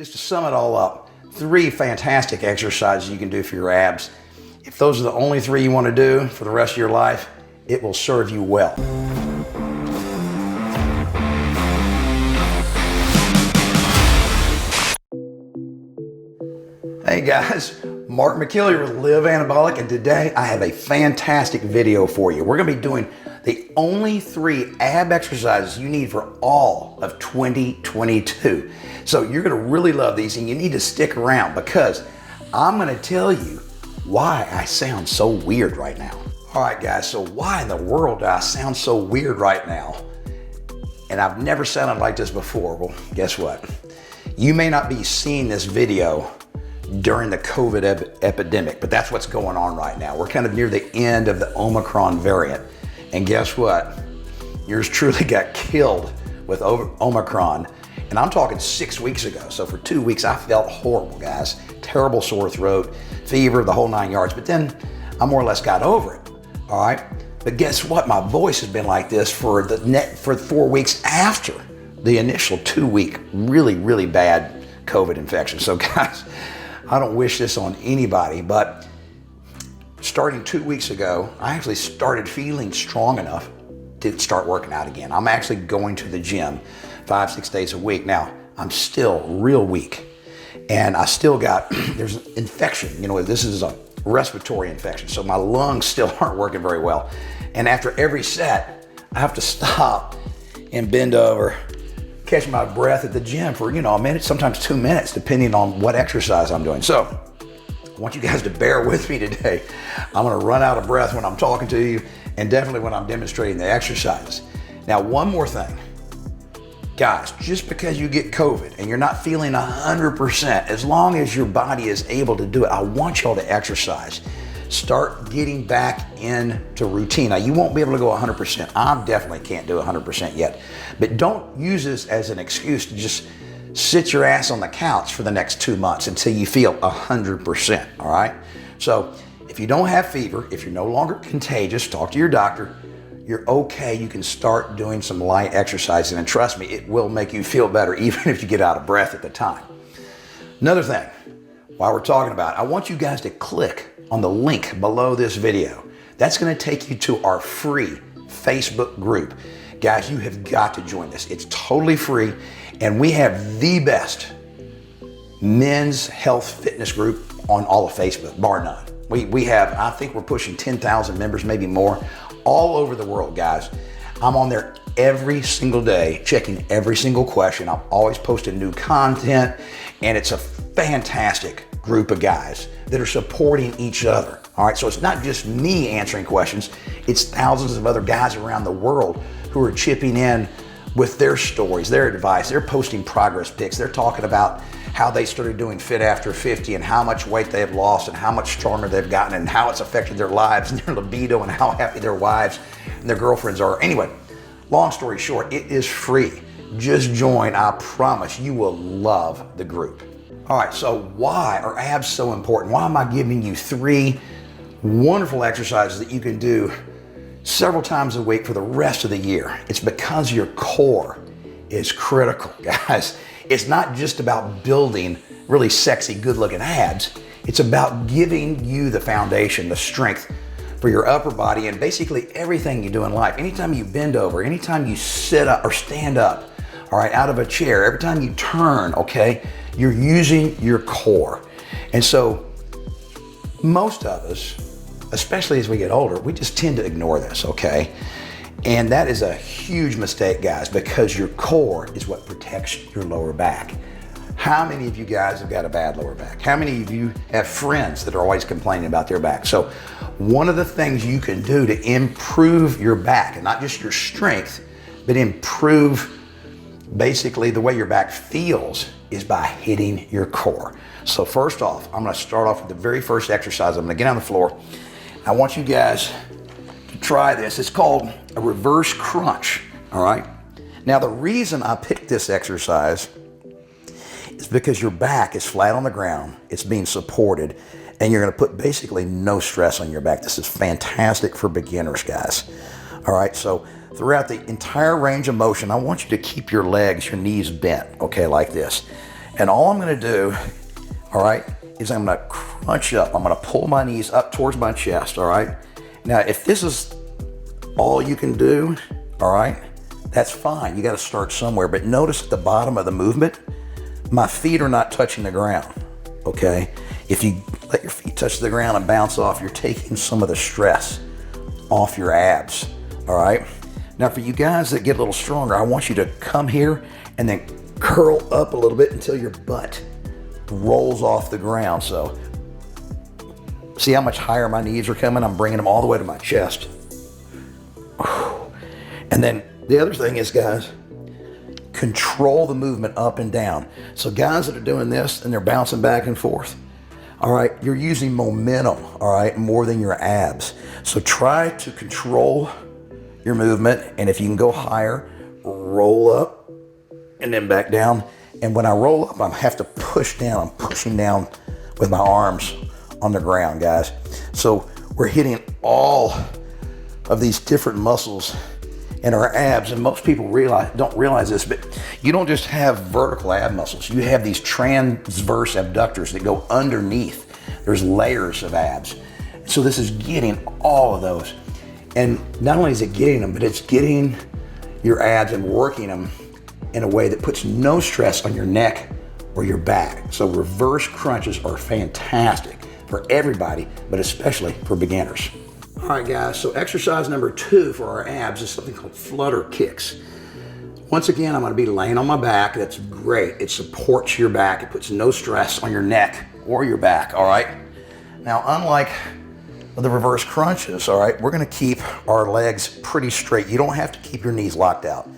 Just to sum it all up, 3 fantastic exercises you can do for your abs. If those are the only 3 you want to do for the rest of your life, it will serve you well. Hey guys, Mark McKillier with Live Anabolic, and today I have a fantastic video for you. We're going to be doing the only 3 ab exercises you need for all of 2022. So you're going to really love these, and you need to stick around because I'm going to tell you why I sound so weird right now. All right guys, so why in the world do I sound so weird right now? And I've never sounded like this before. Well, guess what? You may not be seeing this video during the COVID epidemic, but that's what's going on right now. We're kind of near the end of the Omicron variant. And guess what? Yours truly got killed with Omicron. And I'm talking 6 weeks ago. So for 2 weeks, I felt horrible, guys. Terrible sore throat, fever, the whole 9 yards. But then I more or less got over it, all right? But guess what? My voice has been like this for 4 weeks after the initial 2-week really, really bad COVID infection. So guys, I don't wish this on anybody, but starting 2 weeks ago, I actually started feeling strong enough to start working out again. I'm actually going to the gym 5-6 days a week. Now, I'm still real weak, and I still got, there's an infection. You know, this is a respiratory infection, so my lungs still aren't working very well. And after every set, I have to stop and bend over, catch my breath at the gym for, a minute, sometimes 2 minutes, depending on what exercise I'm doing. So I want you guys to bear with me today. I'm gonna run out of breath when I'm talking to you, and definitely when I'm demonstrating the exercises. Now, one more thing. Guys, just because you get COVID and you're not feeling 100%, as long as your body is able to do it, I want y'all to exercise. Start getting back into routine. Now, you won't be able to go 100%. I definitely can't do 100% yet. But don't use this as an excuse to just sit your ass on the couch for the next 2 months until you feel 100%, all right? So if you don't have fever, if you're no longer contagious, talk to your doctor. You're okay. You can start doing some light exercising, and trust me, it will make you feel better even if you get out of breath at the time. Another thing, while we're talking about it, I want you guys to click on the link below this video. That's going to take you to our free Facebook group. Guys, you have got to join this. It's totally free, and we have the best men's health fitness group on all of Facebook, bar none. We have, I think we're pushing 10,000 members, maybe more, all over the world, guys. I'm on there every single day, checking every single question. I'm always posting new content, and it's a fantastic group of guys that are supporting each other. All right, so it's not just me answering questions, it's thousands of other guys around the world who are chipping in with their stories, their advice. They're posting progress pics. They're talking about how they started doing Fit After 50 and how much weight they have lost and how much stronger they've gotten and how it's affected their lives and their libido and how happy their wives and their girlfriends are. Anyway, long story short, it is free. Just join. I promise you will love the group. All right, so why are abs so important? Why am I giving you 3 wonderful exercises that you can do several times a week for the rest of the year? It's because your core is critical, guys. It's not just about building really sexy, good-looking abs. It's about giving you the foundation, the strength for your upper body and basically everything you do in life. Anytime you bend over, anytime you sit up or stand up, all right, out of a chair, every time you turn, okay, you're using your core. And so most of us, especially as we get older, we just tend to ignore this, okay? And that is a huge mistake, guys, because your core is what protects your lower back. How many of you guys have got a bad lower back? How many of you have friends that are always complaining about their back? So one of the things you can do to improve your back, and not just your strength, but improve basically the way your back feels, is by hitting your core. So first off, I'm gonna start off with the very first exercise. I'm gonna get on the floor. I want you guys to try this. It's called a reverse crunch, all right? Now, the reason I picked this exercise is because your back is flat on the ground, it's being supported, and you're gonna put basically no stress on your back. This is fantastic for beginners, guys. All right, so throughout the entire range of motion, I want you to keep your legs, your knees bent, okay, like this. And all I'm gonna do, all right, is I'm gonna crunch up. I'm gonna pull my knees up towards my chest, all right? Now, if this is all you can do, all right, that's fine. You gotta start somewhere, but notice at the bottom of the movement, my feet are not touching the ground, okay? If you let your feet touch the ground and bounce off, you're taking some of the stress off your abs, all right? Now, for you guys that get a little stronger, I want you to come here and then curl up a little bit until your butt rolls off the ground. So, see how much higher my knees are coming? I'm bringing them all the way to my chest. And then the other thing is, guys, control the movement up and down. So guys that are doing this and they're bouncing back and forth, all right, you're using momentum, all right, more than your abs. So try to control your movement, and if you can go higher, roll up and then back down. And when I roll up, I have to push down. I'm pushing down with my arms on the ground, guys. So we're hitting all of these different muscles in our abs, and most people don't realize this, but you don't just have vertical ab muscles. You have these transverse abductors that go underneath. There's layers of abs. So this is getting all of those. And not only is it getting them, but it's getting your abs and working them in a way that puts no stress on your neck or your back. So reverse crunches are fantastic for everybody, but especially for beginners. All right, guys, so exercise number 2 for our abs is something called flutter kicks. Once again, I'm gonna be laying on my back. That's great. It supports your back. It puts no stress on your neck or your back, all right? Now, unlike the reverse crunches, all right, we're gonna keep our legs pretty straight. You don't have to keep your knees locked out.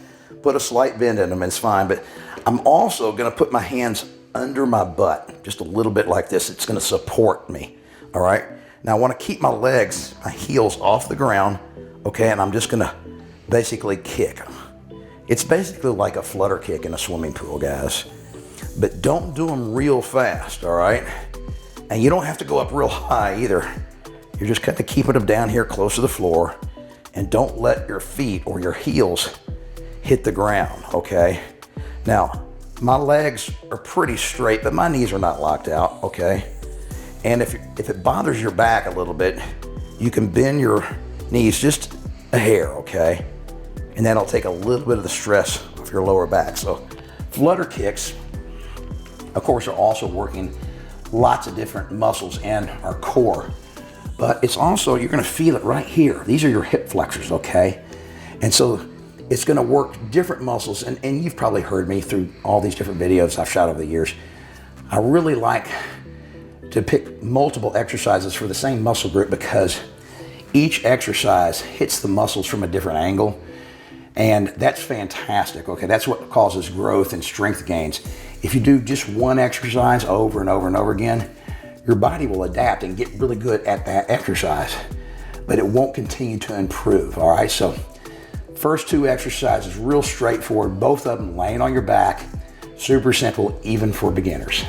Put a slight bend in them, it's fine, but I'm also gonna put my hands under my butt, just a little bit like this. It's gonna support me, all right? Now I wanna keep my legs, my heels off the ground, okay, and I'm just gonna basically kick. It's basically like a flutter kick in a swimming pool, guys. But don't do them real fast, all right? And you don't have to go up real high either. You're just kind of keeping them down here close to the floor, and don't let your feet or your heels hit the ground, okay? Now, my legs are pretty straight, but my knees are not locked out, okay? And if it bothers your back a little bit, you can bend your knees just a hair, okay? And that'll take a little bit of the stress off your lower back. So flutter kicks, of course, are also working lots of different muscles in our core. But it's also, you're gonna feel it right here. These are your hip flexors, okay? And so it's gonna work different muscles, and you've probably heard me through all these different videos I've shot over the years. I really like to pick multiple exercises for the same muscle group because each exercise hits the muscles from a different angle, and that's fantastic, okay? That's what causes growth and strength gains. If you do just one exercise over and over and over again, your body will adapt and get really good at that exercise, but it won't continue to improve, all right? So first 2 exercises, real straightforward, both of them laying on your back, super simple, even for beginners.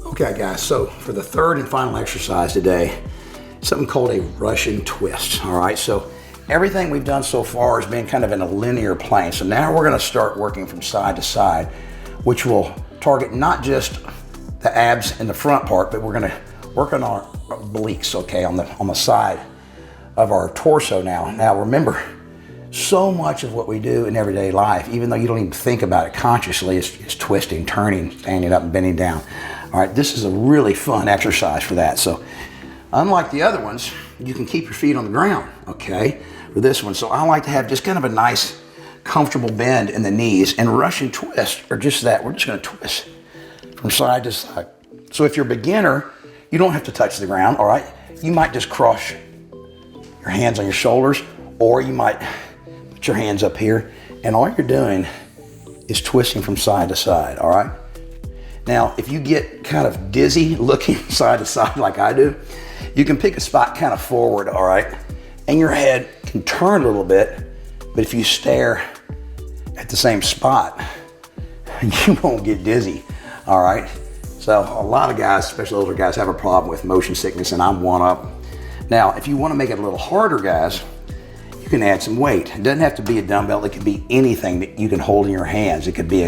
Okay, guys, so for the 3rd and final exercise today, something called a Russian twist, all right? So everything we've done so far has been kind of in a linear plane. So now we're gonna start working from side to side, which will target not just the abs in the front part, but we're gonna work on our obliques, okay, on the side of our torso now. Now remember, so much of what we do in everyday life, even though you don't even think about it consciously, is twisting, turning, standing up and bending down. All right, this is a really fun exercise for that. So unlike the other ones, you can keep your feet on the ground, okay, for this one. So I like to have just kind of a nice, comfortable bend in the knees, and Russian twists are just that. We're just gonna twist from side to side. So if you're a beginner, you don't have to touch the ground, all right? You might just cross your hands on your shoulders, or you might put your hands up here, and all you're doing is twisting from side to side, all right? Now, if you get kind of dizzy looking side to side like I do, you can pick a spot kind of forward, all right? And your head can turn a little bit, but if you stare at the same spot, you won't get dizzy, all right? So a lot of guys, especially older guys, have a problem with motion sickness, and I'm one of them. Now, if you want to make it a little harder, guys, you can add some weight. It doesn't have to be a dumbbell. It could be anything that you can hold in your hands. It could be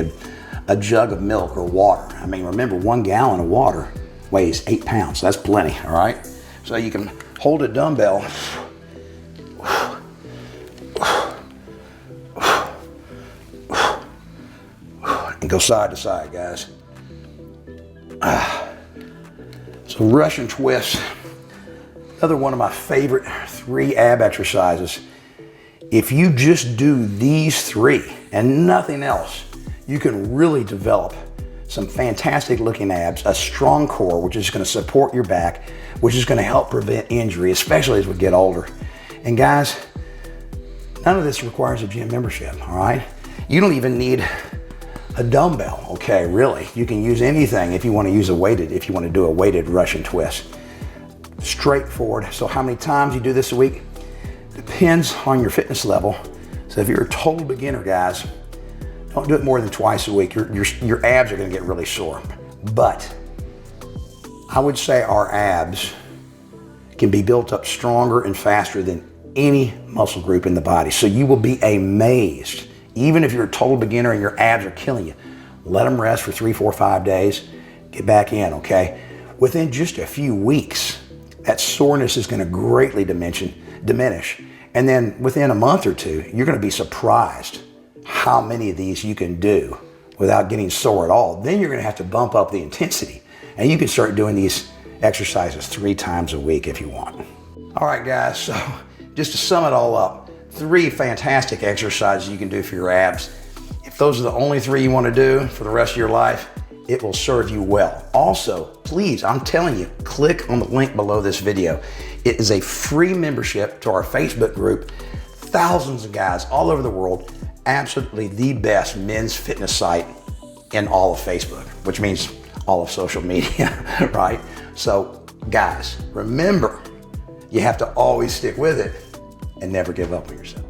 a a jug of milk or water. I mean, remember, 1 gallon of water weighs 8 pounds. So that's plenty, all right? So you can hold a dumbbell and go side to side, guys. So Russian twist, another one of my favorite 3 ab exercises. If you just do these 3 and nothing else, you can really develop some fantastic looking abs, a strong core, which is going to support your back, which is going to help prevent injury, especially as we get older. And guys, none of this requires a gym membership, all right? You don't even need a dumbbell, okay, really. You can use anything if you want to use if you want to do a weighted Russian twist. Straightforward. So how many times you do this a week depends on your fitness level. So if you're a total beginner, guys, don't do it more than twice a week. Your abs are going to get really sore. But I would say our abs can be built up stronger and faster than any muscle group in the body. So you will be amazed. Even if you're a total beginner and your abs are killing you, let them rest for 3, 4, 5 days. Get back in, okay? Within just a few weeks, that soreness is going to greatly diminish. And then within a month or 2, you're going to be surprised how many of these you can do without getting sore at all. Then you're going to have to bump up the intensity. And you can start doing these exercises 3 times a week if you want. All right, guys, so just to sum it all up, 3 fantastic exercises you can do for your abs. If those are the only 3 you want to do for the rest of your life, it will serve you well. Also, please, I'm telling you, click on the link below this video. It is a free membership to our Facebook group. Thousands of guys all over the world, absolutely the best men's fitness site in all of Facebook, which means all of social media, right? So guys, remember, you have to always stick with it and never give up on yourself.